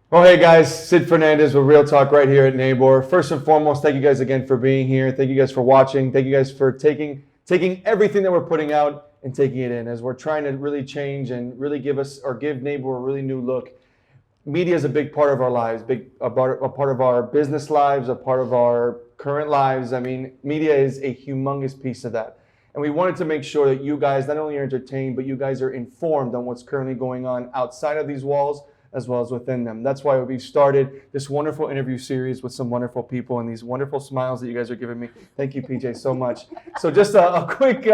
Well, hey guys, Sid Fernandez with Real Talk right here at NABOR. First and foremost, thank you guys again for being here. Thank you guys for watching. Thank you guys for taking everything that we're putting out and taking it in as we're trying to really change and really give NABOR a really new look. Media is a big part of our lives, a part of our business lives, a part of our current lives. I mean, media is a humongous piece of that. And we wanted to make sure that you guys not only are entertained, but you guys are informed on what's currently going on outside of these walls as well as within them. That's why we've started this wonderful interview series with some wonderful people and these wonderful smiles that you guys are giving me. Thank you, PJ, so much. So just a quick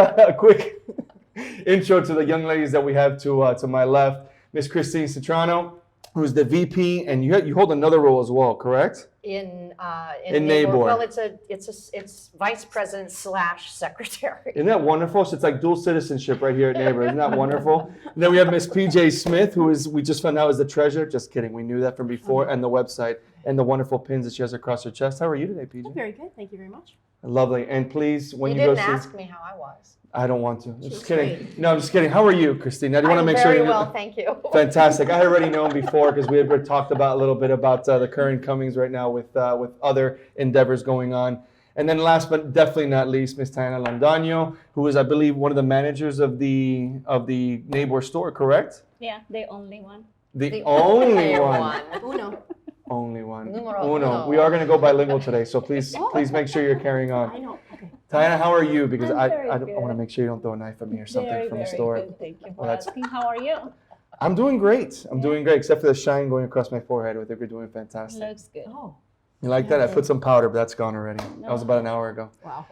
intro to the young ladies that we have to my left. Miss Christine Citrano, who's the VP, and you hold another role as well, correct? In NABOR. Well, it's vice president / secretary. Isn't that wonderful? So it's like dual citizenship right here at NABOR. Isn't that wonderful? And then we have Miss PJ Smith, we just found out is the treasurer. Just kidding. We knew that from before. And the website and the wonderful pins that she has across her chest. How are you today, PJ? Very good. Thank you very much. Lovely. And please, when You you go didn't see... ask me how I was. I don't want to. Just kidding. great. No, I'm just kidding. How are you, Christine? I do want to I'm make very sure well, thank you. Fantastic. I had already known before because we had talked about a little bit about the current comings right now with other endeavors going on. And then last but definitely not least, Miss Taiana Londono, who is, I believe, one of the managers of the NABOR store, correct? Yeah, the only one. The only one. Uno. Only one. Numero Uno. uno. We are going to go bilingual today, so please make sure you're carrying I on. know. Okay. Taiana, how are you? Because I'm I very want to good. make sure you don't throw a knife at me or something Very, from the very store. good. Thank you for Well, that's- asking. How are you? I'm doing great. I'm doing great, except for the shine going across my forehead. I think we're doing fantastic. Looks good. Oh, You like that? I put some powder, but that's gone already. That was about an hour ago. wow.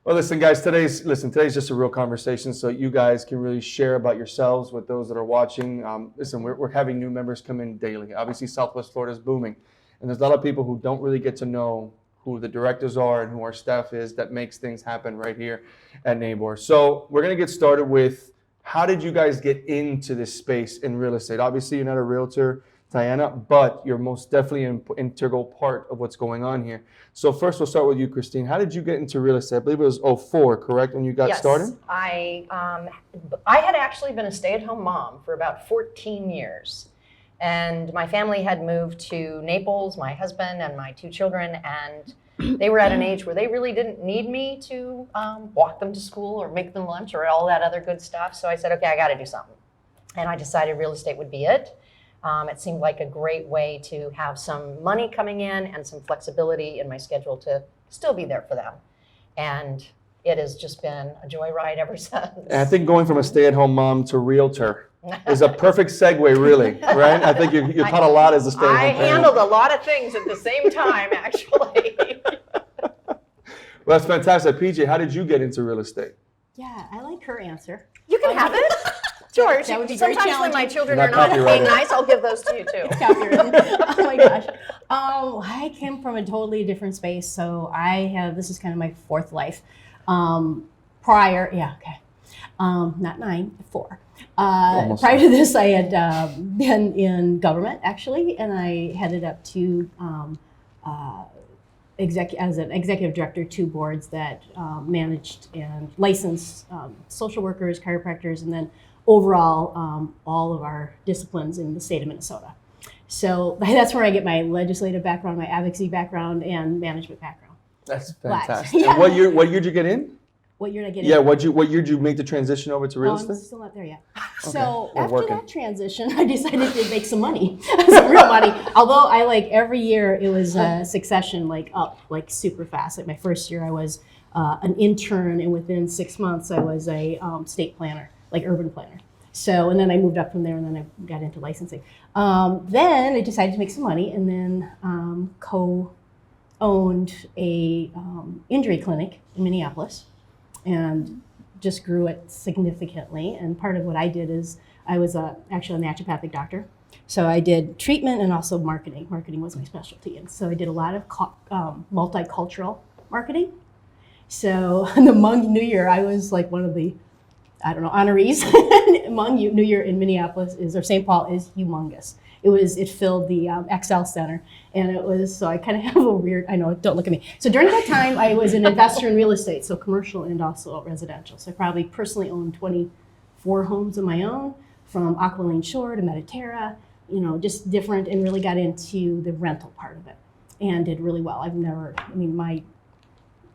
Well, listen, guys. Today's just a real conversation, so you guys can really share about yourselves with those that are watching. Listen, we're having new members come in daily. Obviously, Southwest Florida is booming, and there's a lot of people who don't really get to know who the directors are and who our staff is that makes things happen right here at NABOR. So we're gonna get started with how did you guys get into this space in real estate? Obviously, you're not a realtor, Taiana, but you're most definitely an integral part of what's going on here. So first, we'll start with you, Christine. How did you get into real estate? I believe it was 04, correct, when you got started? I had actually been a stay-at-home mom for about 14 years. And my family had moved to Naples, my husband and my 2 children, and they were at an age where they really didn't need me to walk them to school or make them lunch or all that other good stuff. So I said, okay, I got to do something. And I decided real estate would be it. It seemed like a great way to have some money coming in and some flexibility in my schedule to still be there for them. And it has just been a joyride ever since. And I think going from a stay-at-home mom to realtor is a perfect segue, really, right? I think you taught a lot as a stay-at-home I parent. handled a lot of things at the same time, actually. Well, that's fantastic. PJ, how did you get into real estate? Yeah, I like her answer. You can have it. George, That would be very sometimes when my challenging. children Not are not copyrighted. being nice, I'll give those to you too. Copywritten. Oh my gosh. I came from a totally different space, so this is kind of my 4th life. Not 9, 4. Almost. Prior to this, I had been in government actually, and I headed up to as an executive director 2 boards that managed and licensed social workers, chiropractors, and then overall all of our disciplines in the state of Minnesota. So that's where I get my legislative background, my advocacy background, and management background. That's Black. fantastic. Yeah. And what year did you get in? What year did I get Yeah, in? what year did you make the transition over to real I'm estate? still not there yet. Okay, So we're after working. that transition, I decided to make some money, some real money. Although I every year it was a succession up super fast. Like my first year I was an intern, and within 6 months I was a state planner, urban planner. So, and then I moved up from there, and then I got into licensing. Then I decided to make some money, and then co-owned a injury clinic in Minneapolis, and just grew it significantly. And part of what I did is I was actually a naturopathic doctor. So I did treatment and also marketing. Marketing was my specialty. And so I did a lot of multicultural marketing. So in the Hmong New Year, I was one of the, honorees. Hmong New Year in Minneapolis or St. Paul is humongous. It filled the XL Center, and so I kind of have a weird, I know, don't look at me. So during that time, I was an investor in real estate, so commercial and also residential. So I probably personally owned 24 homes of my own, from Aqualine Shore to Mediterra, just different, and really got into the rental part of it and did really well.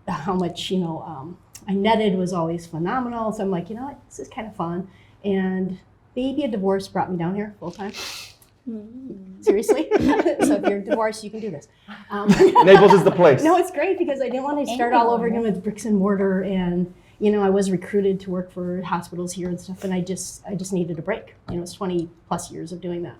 How much, I netted was always phenomenal. So I'm like, this is kind of fun. And maybe a divorce brought me down here full time. Seriously. So if you're divorced, you can do this. Naples is the place. No, it's great because I didn't want to start all over again with bricks and mortar. And, I was recruited to work for hospitals here and stuff. And I just needed a break. It's 20 plus years of doing that.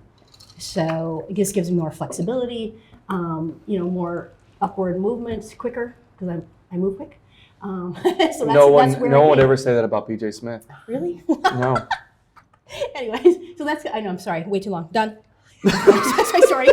So it just gives me more flexibility, more upward movements quicker because I move quick. So that's no one would ever ever say that about PJ Smith. Really? No. Anyways, so I'm sorry, way too long. Done. Sorry.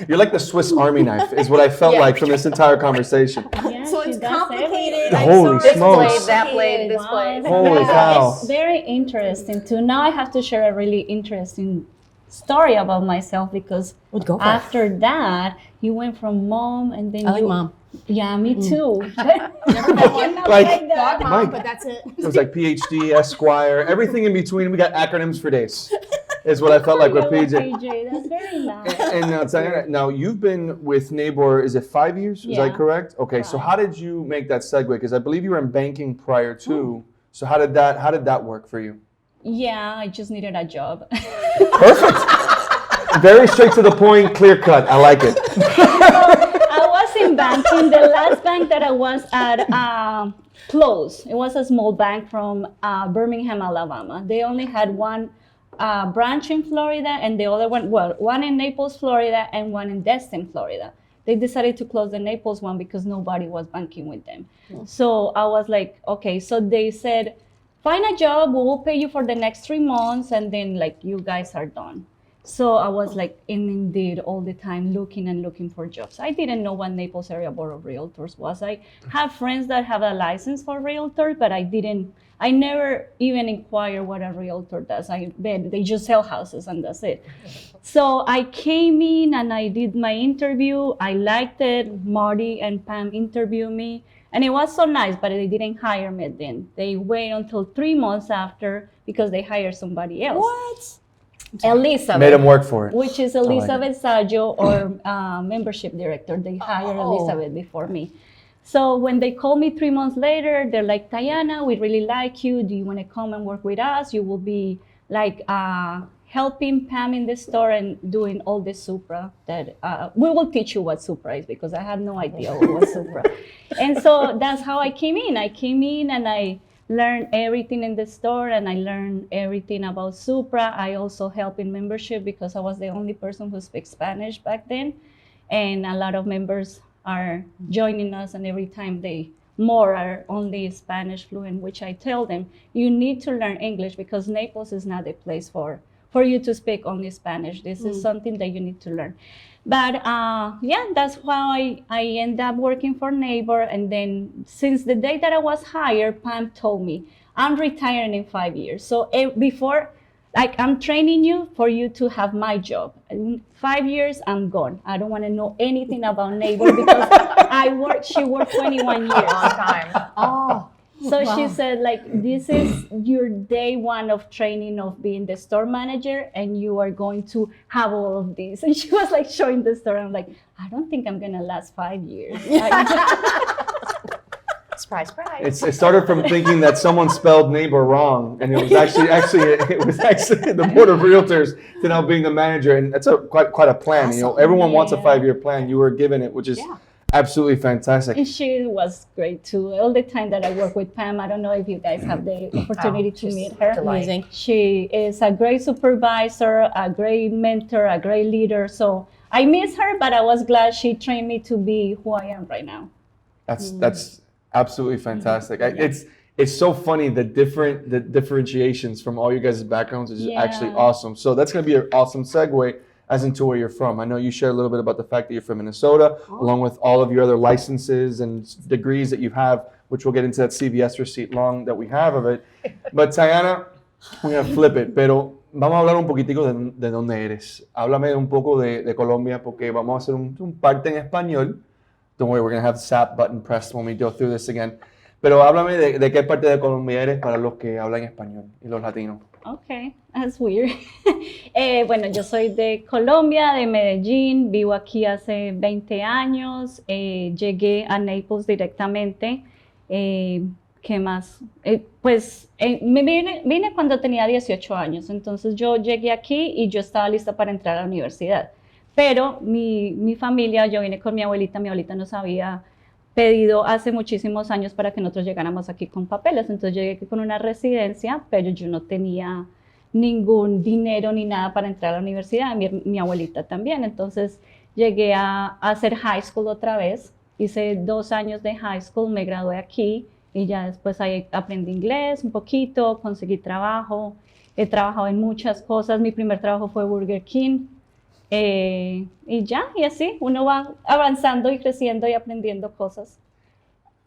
You're like the Swiss Army knife, is what I felt like from this entire conversation. Yeah, So she it's does complicated. everything. Holy This smokes. blade, that blade, this blade. Holy Yeah, cow. It's very interesting too. Now I have to share a really interesting story about myself because Well, go for it. after that, you went from mom and then I like you. mom. Yeah, me too. Never met one. Like- Dog mom, Mike. but that's it. It was like PhD, Esquire, everything in between. We got acronyms for days, is what I felt like with PJ. PJ, that's very nice. And Taiana, now you've been with NABOR, is it 5 years? Is that Yeah. correct? Okay, so how did you make that segue? Because I believe you were in banking prior to. So how did that work for you? Yeah, I just needed a job. Perfect. Very straight to the point, clear cut. I like it. I was in banking. The last bank that I was at closed. It was a small bank from Birmingham, Alabama. They only had one branch in Florida and the other one in Naples, Florida, and one in Destin, Florida. They decided to close the Naples one because nobody was banking with them. So I was like, okay. So they said, find a job, we will pay you for the next 3 months, and then you guys are done. So I was in Indeed all the time looking for jobs. I didn't know what Naples Area Board of Realtors was. I have friends that have a license for realtor, but I never even inquire what a realtor does. I bet they just sell houses and that's it. So I came in and I did my interview. I liked it. Marty and Pam interviewed me. And it was so nice, but they didn't hire me then. They wait until 3 months after because they hired somebody else. What? Elizabeth. Made him work for it. Which is Elizabeth Saggio, or membership director. They hired Elizabeth before me. So when they called me 3 months later, they're like, Taiana, we really like you. Do you want to come and work with us? You will be helping Pam in the store and doing all the Supra that we will teach you what Supra is because I had no idea what was Supra. And so that's how I came in. I came in and I learned everything in the store and I learned everything about Supra. I also helped in membership because I was the only person who speaks Spanish back then. And a lot of members are joining us, and every time more are only Spanish fluent, which I tell them, you need to learn English because Naples is not a place for you to speak only Spanish. This is something that you need to learn. But that's how I ended up working for NABOR. And then since the day that I was hired, Pam told me, I'm retiring in 5 years. So before, I'm training you for you to have my job. In 5 years, I'm gone. I don't want to know anything about NABOR because she worked 21 years. Long time. Oh. So she said, this is your day one of training of being the store manager, and you are going to have all of this. And she was showing the store. I'm like, I don't think I'm going to last 5 years. Surprise, surprise. It started from thinking that someone spelled NABOR wrong, and it was actually the board of realtors to now being the manager, and that's quite a plan. Everyone wants a 5-year plan. You were given it, which is absolutely fantastic. And she was great too. All the time that I work with Pam, I don't know if you guys have the opportunity to meet her. Amazing. She is a great supervisor, a great mentor, a great leader. So I miss her, but I was glad she trained me to be who I am right now. That's absolutely fantastic. It's so funny, the differentiations from all you guys' backgrounds is actually awesome. So that's going to be an awesome segue as into where you're from. I know you shared a little bit about the fact that you're from Minnesota, along with all of your other licenses and degrees that you have, which we'll get into that CVS receipt long that we have of it. But Taiana, we're going to flip it, pero vamos a hablar un poquitico de dónde eres. Háblame un poco de Colombia, porque vamos a hacer un parte en español. Don't worry, we're going to have the SAP button pressed when we go through this again. Pero háblame de qué parte de Colombia eres para los que hablan español y los latinos. Okay, that's weird. Bueno, yo soy de Colombia, de Medellín, vivo aquí hace 20 años, llegué a Naples directamente. ¿Qué más? Vine cuando tenía 18 años, entonces yo llegué aquí y yo estaba lista para entrar a la universidad. Pero mi familia, yo vine con mi abuelita nos había pedido hace muchísimos años para que nosotros llegáramos aquí con papeles. Entonces llegué aquí con una residencia, pero yo no tenía ningún dinero ni nada para entrar a la universidad, mi abuelita también. Entonces llegué a hacer high school otra vez, hice 2 años de high school, me gradué aquí y ya después ahí aprendí inglés un poquito, conseguí trabajo, he trabajado en muchas cosas, mi primer trabajo fue Burger King. Y así uno va avanzando y creciendo y aprendiendo cosas.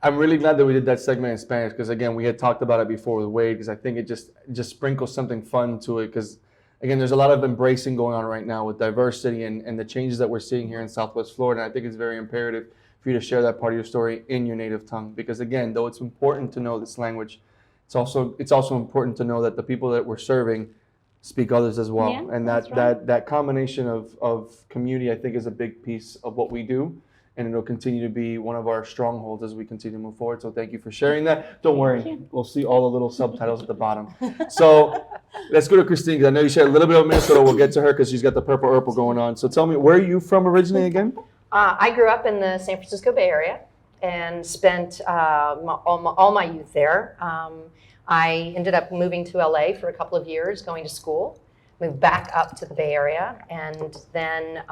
I'm really glad that we did that segment in Spanish because again, we had talked about it before with Wade because I think it just sprinkles something fun to it because again, there's a lot of embracing going on right now with diversity and the changes that we're seeing here in Southwest Florida. And I think it's very imperative for you to share that part of your story in your native tongue because again, though it's important to know this language, it's also important to know that the people that we're serving speak others as well. Yeah, and that's right. that combination of community, I think, is a big piece of what we do. And it'll continue to be one of our strongholds as we continue to move forward. So thank you for sharing that. Don't worry, we'll see all the little subtitles at the bottom. So let's go to Christine, because I know you shared a little bit of Minnesota. We'll get to her because she's got the purple going on. So tell me, where are you from originally again? I grew up in the San Francisco Bay Area and spent all my youth there. I ended up moving to LA for a couple of years, going to school, moved back up to the Bay Area, and then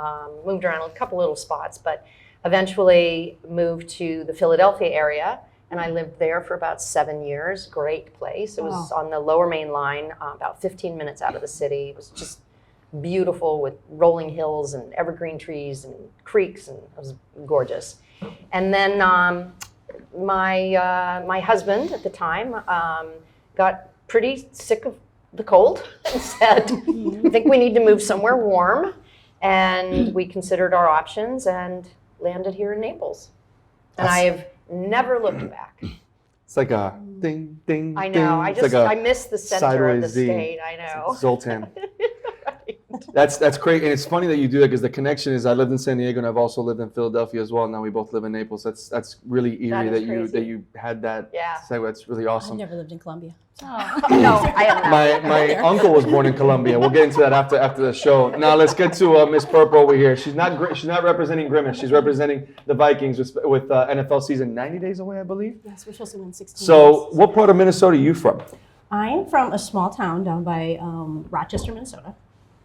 moved around a couple little spots, but eventually moved to the Philadelphia area, and I lived there for about 7 years. Great place. It was on the Lower Main Line, about 15 minutes out of the city. It was just beautiful with rolling hills and evergreen trees and creeks, and it was gorgeous. And then my husband at the time got pretty sick of the cold and said, I think we need to move somewhere warm. And we considered our options and landed here in Naples. And I have never looked back. It's like a ding, ding, I know. ding. I miss the center of the sideways Z. state. I know. Zoltan. That's great, and it's funny that you do that because the connection is I lived in San Diego and I've also lived in Philadelphia as well. Now we both live in Naples. That's really eerie That is that crazy. you had that Yeah. segue. That's really I've awesome. never lived in Colombia. No, I have not. My uncle was born in Colombia. We'll get into that after the show. Now let's get to Miss Purple over here. She's not representing Grimace. She's representing the Vikings with NFL season 90 days away, I believe. Yes, we're supposed to win 16 So, games. what part of Minnesota are you from? I'm from a small town down by Rochester, Minnesota.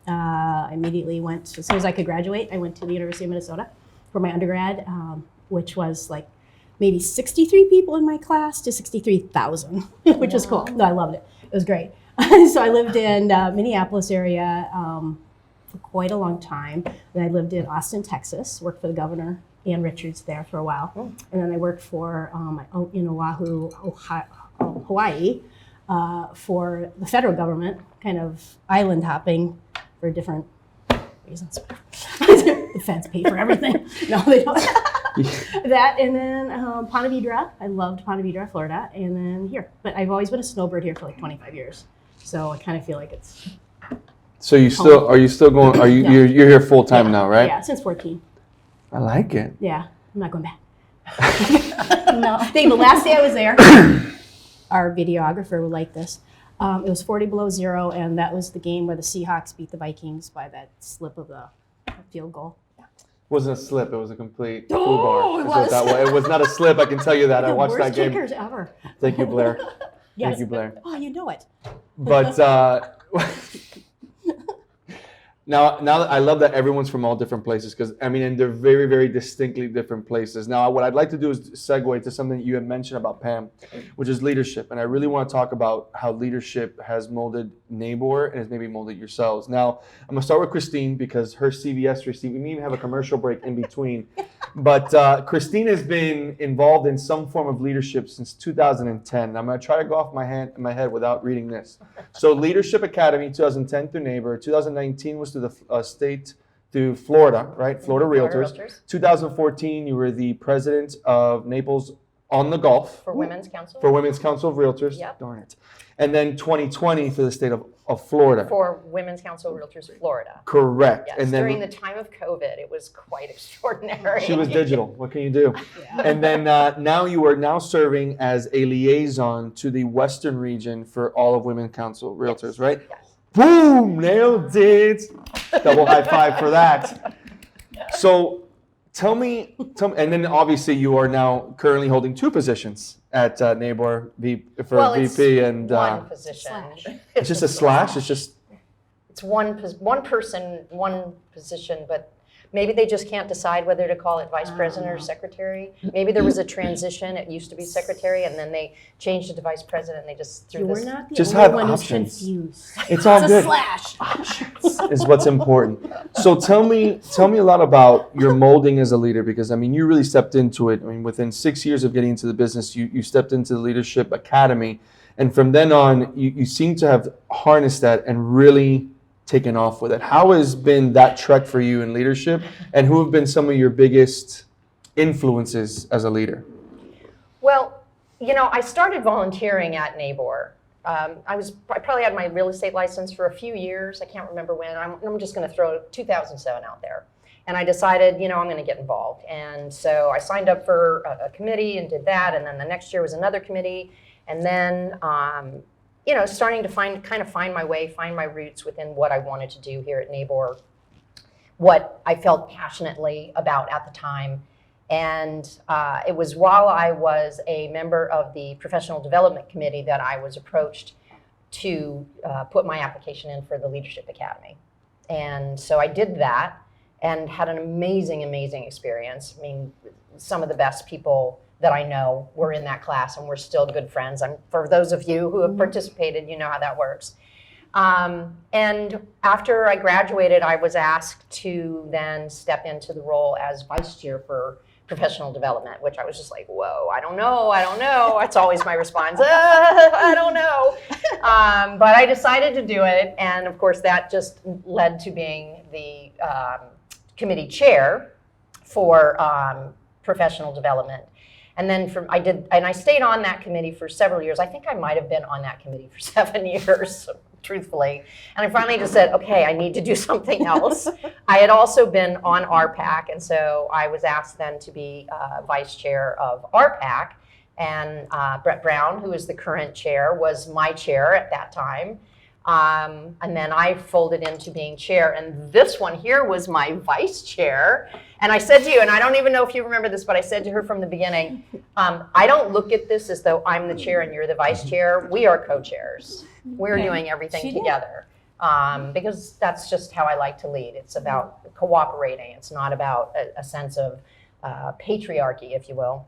I immediately went, as soon as I could graduate, I went to the University of Minnesota for my undergrad, which was like maybe 63 people in my class to 63,000, which was cool. No, I loved it. It was great. So I lived in Minneapolis area for quite a long time. Then I lived in Austin, Texas, worked for the governor, Ann Richards, there for a while. And then I worked for in Oahu, Hawaii, for the federal government, kind of island hopping for different reasons. The feds pay for everything. No, they don't. That, and then Ponte Vedra. I loved Ponte Vedra, Florida, and then here. But I've always been a snowbird here for like 25 years, so I kind of feel like it's. So are you still going? Are you No. you're here full time now, right? Yeah, since 14. I like it. Yeah, I'm not going back. No. I think the last day I was there, our videographer would like this. It was 40 below zero, and that was the game where the Seahawks beat the Vikings by that slip of the field goal. It wasn't a slip. It was a complete Oh, foobar. it is what was. that was. It was not a slip. I can tell you that. I The watched worst that game. kickers ever. Thank you, Blair. Yes. Thank you, Blair. Oh, you know it. But now I love that everyone's from all different places because I mean, and they're very, very distinctly different places. Now, what I'd like to do is segue to something that you had mentioned about Pam, which is leadership, and I really want to talk about how leadership has molded NABOR and has maybe molded yourselves. Now, I'm gonna start with Christine because her CVS receipt. We may even have a commercial break in between, but Christine has been involved in some form of leadership since 2010. I'm gonna try to go off my head without reading this. So, Leadership Academy, 2010 through NABOR, 2019 was through the state through Florida, right? Florida Realtors. 2014, you were the president of Naples on the Gulf For Women's Council? for Women's Council of Realtors. Yep. Darn it. And then 2020 for the state of Florida. For Women's Council of Realtors Florida. Correct. Yes, And then during the time of COVID, it was quite extraordinary. she was digital. What can you do? And then now you are now serving as a liaison to the Western region for all of Women's Council of Realtors, right? Yes. Boom! Nailed it. Double high five for that. So tell me, and then obviously you are now currently holding 2 positions at NABOR for It's VP and one position. slash. it's just a slash. It's just It's one person, one position, but maybe they just can't decide whether to call it vice president or secretary. Maybe there was a transition. It used to be secretary, and then they changed it to vice president, and they just threw You're this. not the Just only have one options. who's confused. it's all It's a good. slash. Is what's important. So tell me a lot about your molding as a leader, because I mean you really stepped into it. I mean within 6 years of getting into the business, you stepped into the leadership academy, and from then on you seem to have harnessed that and really taken off with it. How has been that trek for you in leadership, and who have been some of your biggest influences as a leader? Well, I started volunteering at NABOR. I probably had my real estate license for a few years. I can't remember when. I'm just going to throw 2007 out there. And I decided, I'm going to get involved. And so I signed up for a committee and did that. And then the next year was another committee. And then, starting to find my way, find my roots within what I wanted to do here at NABOR, what I felt passionately about at the time. And it was while I was a member of the Professional Development Committee that I was approached to put my application in for the Leadership Academy. And so I did that and had an amazing, amazing experience. I mean, some of the best people that I know were in that class, and we're still good friends. For those of you who have participated, you know how that works. And after I graduated, I was asked to then step into the role as vice chair for professional development, which I was just like, whoa, I don't know. That's always my response. I don't know. But I decided to do it. And of course, that just led to being the committee chair for professional development. And then I stayed on that committee for several years. I think I might have been on that committee for 7 years, truthfully. And I finally just said, okay, I need to do something else. I had also been on RPAC, and so I was asked then to be vice chair of RPAC. And Brett Brown, who is the current chair, was my chair at that time. And then I folded into being chair, and this one here was my vice chair. And I said to you, and I don't even know if you remember this, but I said to her from the beginning, I don't look at this as though I'm the chair and you're the vice chair. We are co-chairs. We're doing everything together. Because that's just how I like to lead. It's about cooperating. It's not about a sense of patriarchy, if you will.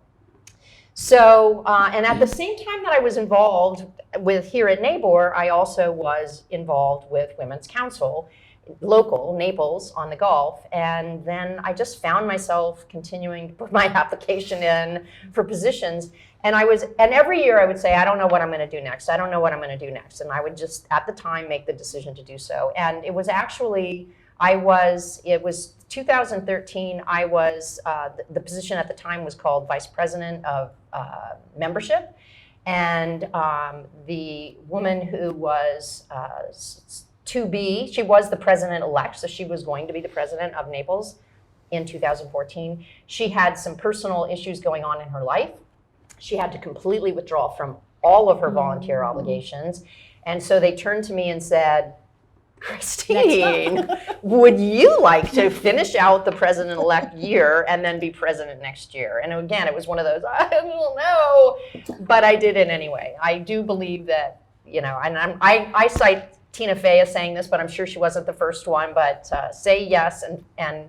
So, and at the same time that I was involved with here at NABOR, I also was involved with Women's Council, local, Naples on the Gulf. And then I just found myself continuing to put my application in for positions. And every year I would say, I don't know what I'm going to do next. I don't know what I'm going to do next. And I would just, at the time, make the decision to do so. And it was actually, it was 2013, I was, the position at the time was called Vice President of Membership. And the woman who was she was the president-elect, so she was going to be the president of Naples in 2014. She had some personal issues going on in her life. She had to completely withdraw from all of her volunteer obligations. And so they turned to me and said, Christine, would you like to finish out the president-elect year and then be president next year? And again, it was one of those, I don't know, but I did it anyway. I do believe that, and I cite Tina Fey as saying this, but I'm sure she wasn't the first one, but say yes, and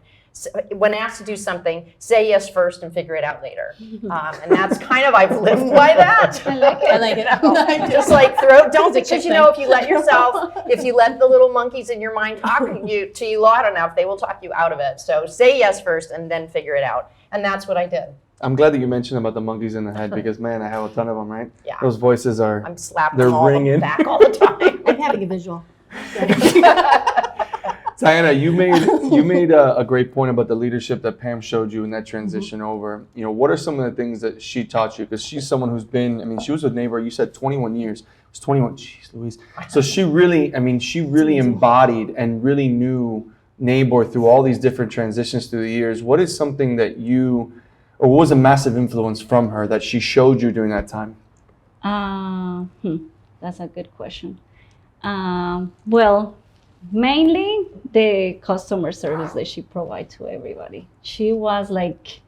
when asked to do something, say yes first and figure it out later. And that's kind of, I've lived by that. I like it. Just like don't, because if you let the little monkeys in your mind talk to you loud enough, they will talk you out of it. So say yes first and then figure it out. And that's what I did. I'm glad that you mentioned about the monkeys in the head, because man, I have a ton of them, right? Yeah. Those voices are. I'm slapping they're them all ringing back all the time. I'm having a visual. Taiana, you made a great point about the leadership that Pam showed you in that transition over. You know, what are some of the things that she taught you? Because she's someone who's been, I mean, she was with NABOR, you said 21 years. It was 21, jeez Louise. So she really, I mean, she really embodied and really knew NABOR through all these different transitions through the years. What is something that you, or what was a massive influence from her that she showed you during that time? That's a good question. Well, mainly the customer service that she provided to everybody. She was like,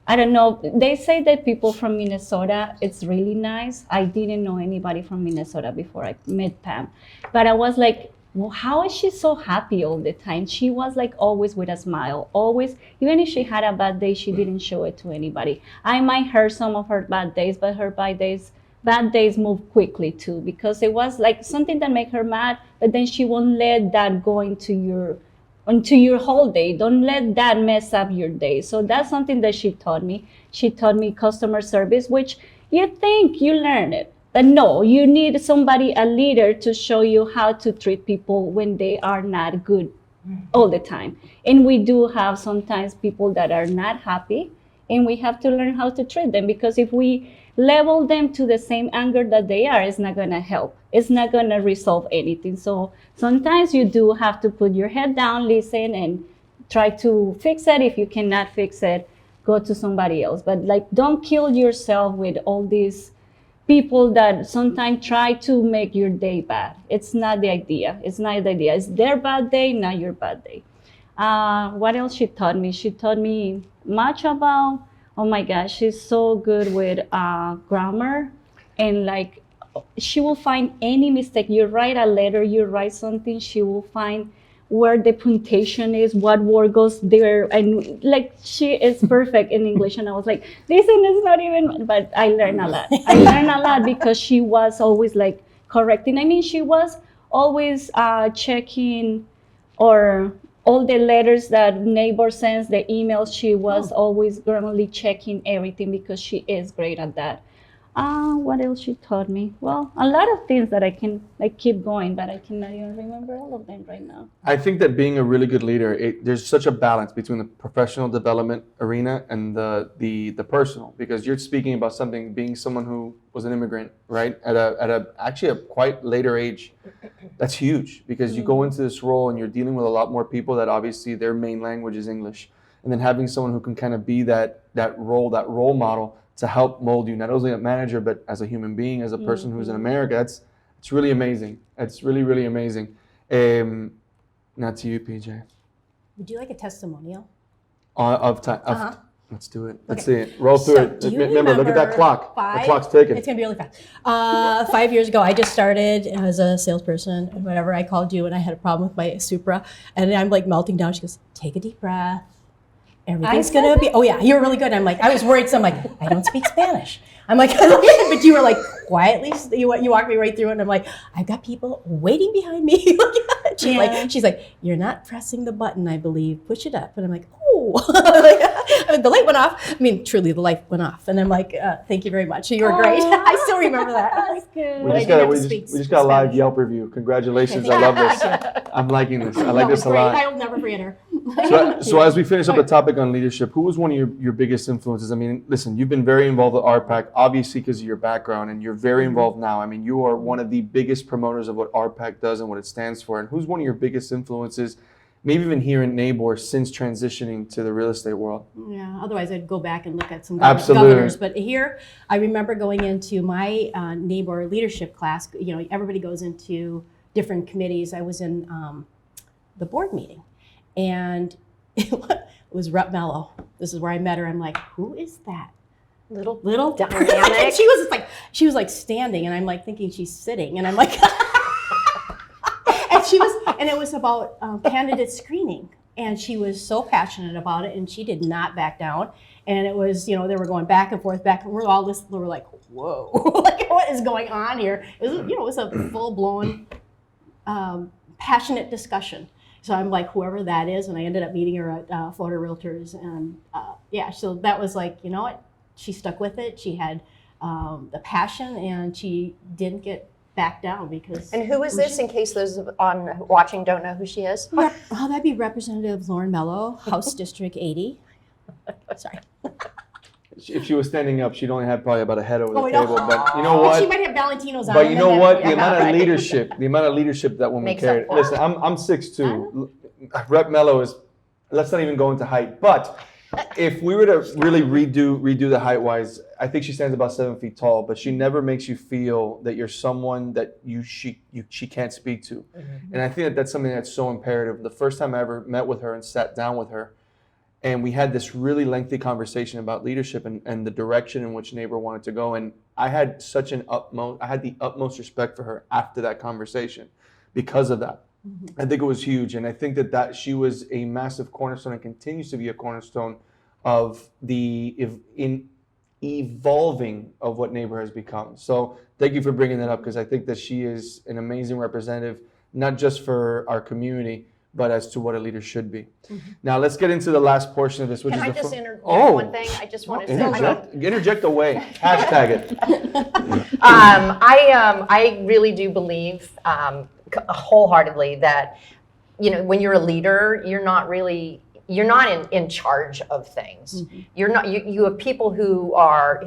I don't know, they say that people from Minnesota, it's really nice. I didn't know anybody from Minnesota before I met Pam. But I was like, well, how is she so happy all the time? She was like always with a smile, always, even if she had a bad day, she didn't show it to anybody. I might heard some of her bad days, but her bad days move quickly too, because it was like something that made her mad, but then she won't let that go into your whole day. Don't let that mess up your day. So that's something that she taught me. She taught me customer service, which you think you learn it, but no, you need somebody, a leader, to show you how to treat people when they are not good all the time. And we do have sometimes people that are not happy, and we have to learn how to treat them, because if we level them to the same anger that they are, it's not gonna help. It's not gonna resolve anything. So sometimes you do have to put your head down, listen, and try to fix it. If you cannot fix it, go to somebody else. But like, don't kill yourself with all these people that sometimes try to make your day bad. It's not the idea. It's not the idea. It's their bad day, not your bad day. What else she taught me? She taught me much about, oh my gosh, she's so good with grammar, and like she will find any mistake. You write a letter, you write something, she will find where the punctuation is, what word goes there, and like she is perfect in English. And I was like, listen, it's not even, but I learned a lot. I learned a lot because she was always like correcting. I mean, she was always checking, or all the letters that NABOR sends, the emails, she was always currently checking everything, because she is great at that. What else she taught me? Well, a lot of things that I can like keep going, but I cannot even remember all of them right now. I think that being a really good leader, there's such a balance between the professional development arena and the personal, because you're speaking about something, being someone who was an immigrant, right? At actually a quite later age. That's huge, because you go into this role and you're dealing with a lot more people that obviously their main language is English. And then having someone who can kind of be that role model to help mold you, not only as a manager, but as a human being, as a person who's in America. It's really amazing. It's really, really amazing. Now to you, PJ. Would you like a testimonial? Let's do it. Let's see it. Roll through it. Do you Remember, look at that clock. The clock's ticking. It's going to be really fast. 5 years ago, I just started as a salesperson. And whatever, I called you and I had a problem with my Supra. And I'm like melting down. She goes, take a deep breath. Everything's going to be, oh yeah, you're really good. I'm like, I was worried. So I'm like, I don't speak Spanish. I'm like, but you were like, quietly, you walked me right through it. And I'm like, I've got people waiting behind me. She's like, you're not pressing the button, I believe. Push it up. And I'm like, oh, the light went off. I mean, truly, the light went off. And I'm like, thank you very much. You were great. I still remember that. That's good. We just got a live Yelp review. Congratulations. I love this. I'm liking this. I like this a lot. I'll never forget her. So as we finish up the topic on leadership, who was one of your biggest influences? I mean, listen, you've been very involved with RPAC, obviously because of your background, and you're very involved now. I mean, you are one of the biggest promoters of what RPAC does and what it stands for. And who's one of your biggest influences, maybe even here in NABOR, since transitioning to the real estate world? Yeah, otherwise I'd go back and look at some Absolutely. governors. But here, I remember going into my NABOR leadership class. You know, everybody goes into different committees. I was in the board meeting, and it was Rep Mello. This is where I met her. I'm like, who is that? Little dynamic. she was like standing, and I'm like thinking she's sitting, and I'm like, and it was about candidate screening, and she was so passionate about it, and she did not back down. And it was, you know, they were going back and forth, and we were like, whoa, like what is going on here? It was, you know, it was a full blown passionate discussion. So I'm like, whoever that is, and I ended up meeting her at Florida Realtors, and so that was like, you know what? She stuck with it. She had the passion, and she didn't get back down because. And who is this, in case those on watching don't know who she is? Oh, that'd be Representative Lauren Mello, House District 80. Sorry. If she was standing up, she'd only have probably about a head over the Oh, I know. table. But you know what? She might have Valentino's on. But you know what? The Yeah, amount of right. leadership that woman Makes carried. up for it. Listen, I'm 6'2". Rep Mello is. Let's not even go into height. But if we were to really redo the height wise, I think she stands about 7 feet tall. But she never makes you feel that you're someone that she can't speak to. Mm-hmm. And I think that that's something that's so imperative. The first time I ever met with her and sat down with her, and we had this really lengthy conversation about leadership and the direction in which NABOR wanted to go. And I had the utmost respect for her after that conversation because of that. Mm-hmm. I think it was huge. And I think that she was a massive cornerstone and continues to be a cornerstone of in evolving of what NABOR has become. So thank you for bringing that up, because I think that she is an amazing representative, not just for our community, but as to what a leader should be. Mm-hmm. Now let's get into the last portion of this, which Can is I the just interject one thing? I just want to say. Interject away. Hashtag it. I really do believe wholeheartedly that, when you're a leader, you're not in charge of things. Mm-hmm. You have people who are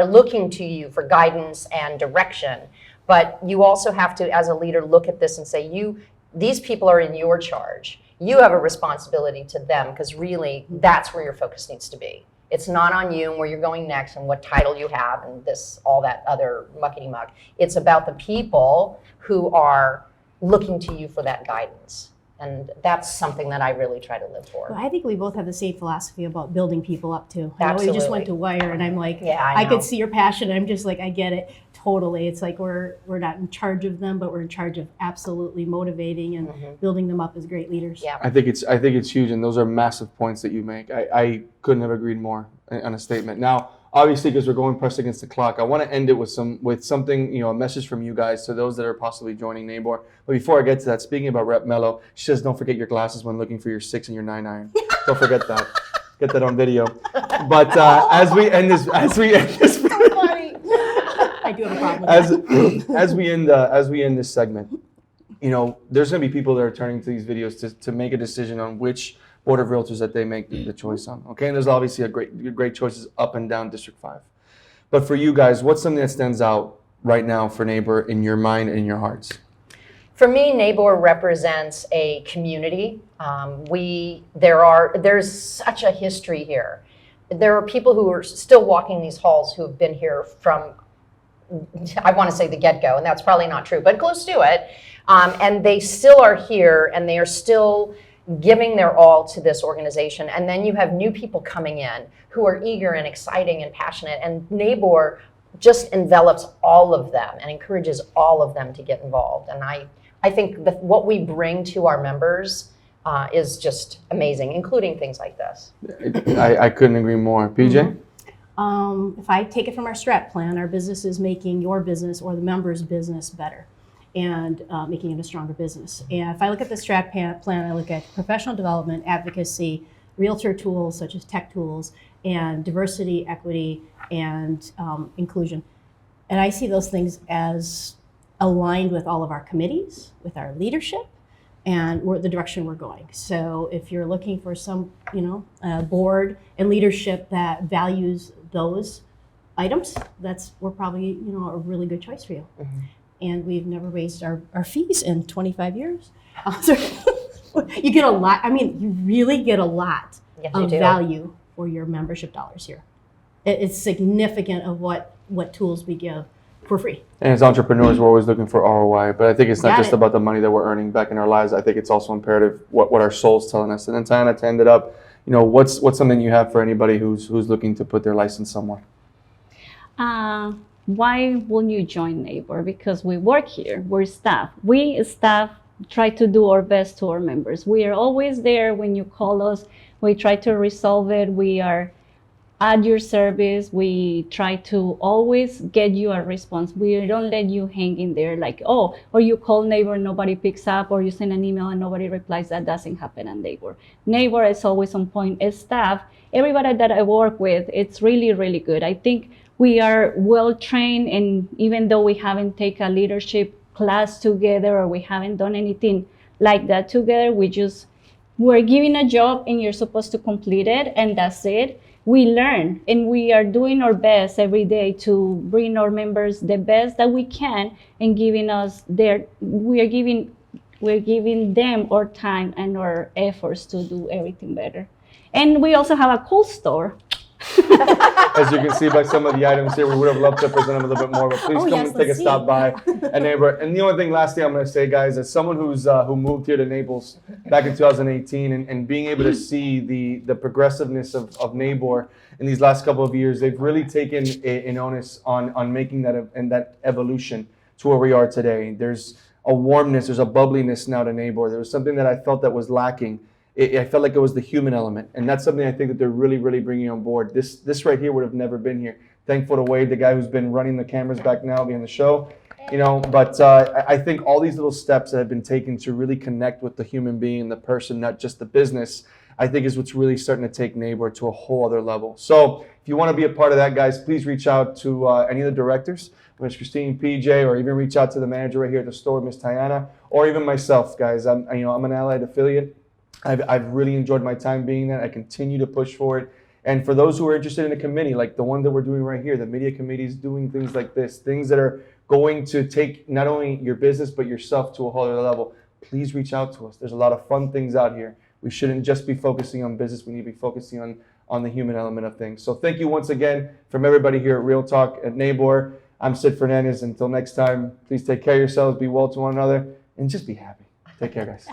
looking to you for guidance and direction, but you also have to, as a leader, look at this and say, these people are in your charge. You have a responsibility to them, because really that's where your focus needs to be. It's not on you and where you're going next and what title you have and all that other muckety muck. It's about the people who are looking to you for that guidance. And that's something that I really try to live for. Well, I think we both have the same philosophy about building people up too. Absolutely. I know we just went to Wire, and I'm like, yeah, I could see your passion. And I'm just like, I get it totally. It's like we're not in charge of them, but we're in charge of absolutely motivating and building them up as great leaders. Yeah, I think it's huge, and those are massive points that you make. I couldn't have agreed more on a statement. Now, obviously, because we're going pressed against the clock, I want to end it with something, a message from you guys to those that are possibly joining NABOR. But before I get to that, speaking about Rep Mello, she says, don't forget your glasses when looking for your 6 and your 9 iron. Don't forget that. Get that on video. But as we end this, I do have a problem with that. as we end this segment, there's going to be people that are turning to these videos to make a decision on which Board of Realtors that they make the choice on. Okay, and there's obviously great choices up and down District 5. But for you guys, what's something that stands out right now for NABOR in your mind and in your hearts? For me, NABOR represents a community. There's such a history here. There are people who are still walking these halls who have been here from, I want to say, the get-go, and that's probably not true, but close to it. And they still are here, and they are still giving their all to this organization. And then you have new people coming in who are eager and exciting and passionate, and NABOR just envelops all of them and encourages all of them to get involved. And I think that what we bring to our members is just amazing, including things like this. I couldn't agree more. PJ? If I take it from our strat plan, our business is making your business or the member's business better and making it a stronger business. And if I look at the strat plan, I look at professional development, advocacy, realtor tools such as tech tools, and diversity, equity, and inclusion. And I see those things as aligned with all of our committees, with our leadership, and the direction we're going. So if you're looking for some, board and leadership that values those items, we're probably, a really good choice for you. Mm-hmm. And we've never raised our fees in 25 years. So you get a lot. You really get a lot of value for your membership dollars here. It's significant of what tools we give for free. And as entrepreneurs, we're always looking for ROI, but I think it's not just about the money that we're earning back in our lives. I think it's also imperative what our soul's telling us. And then Taiana, to end it up, what's something you have for anybody who's looking to put their license somewhere? Why won't you join NABOR? Because we work here, we're staff. We staff try to do our best to our members. We are always there when you call us. We try to resolve it. We are at your service. We try to always get you a response. We don't let you hang in there like, or you call NABOR, nobody picks up, or you send an email and nobody replies. That doesn't happen at NABOR. NABOR is always on point. As staff, everybody that I work with, it's really, really good. I think We are well trained, and even though we haven't taken a leadership class together or we haven't done anything like that together, we're given a job and you're supposed to complete it, and that's it. We learn, and we are doing our best every day to bring our members the best that we can, and we're giving them our time and our efforts to do everything better. And we also have a cool store. As you can see by some of the items here, we would have loved to present them a little bit more, but please come and take a stop by at NABOR. And the only thing, last thing I'm going to say, guys, as someone who moved here to Naples back in 2018 and being able to see the progressiveness of NABOR in these last couple of years, they've really taken an onus on making that evolution to where we are today. There's a warmness, there's a bubbliness now to NABOR. There was something that I felt that was lacking. I felt like it was the human element, and that's something I think that they're really, really bringing on board. This right here would have never been here. Thankful to Wade, the guy who's been running the cameras back now, being the show, But I think all these little steps that have been taken to really connect with the human being, the person, not just the business, I think is what's really starting to take NABOR to a whole other level. So if you want to be a part of that, guys, please reach out to any of the directors, whether it's Christine, PJ, or even reach out to the manager right here at the store, Miss Taiana, or even myself, guys. I'm an allied affiliate. I've really enjoyed my time being there. I continue to push for it. And for those who are interested in a committee, like the one that we're doing right here, the media committee is doing things like this, things that are going to take not only your business, but yourself to a whole other level. Please reach out to us. There's a lot of fun things out here. We shouldn't just be focusing on business. We need to be focusing on the human element of things. So thank you once again from everybody here at Real Talk at NABOR. I'm Sid Fernandez. Until next time, please take care of yourselves, be well to one another, and just be happy. Take care, guys.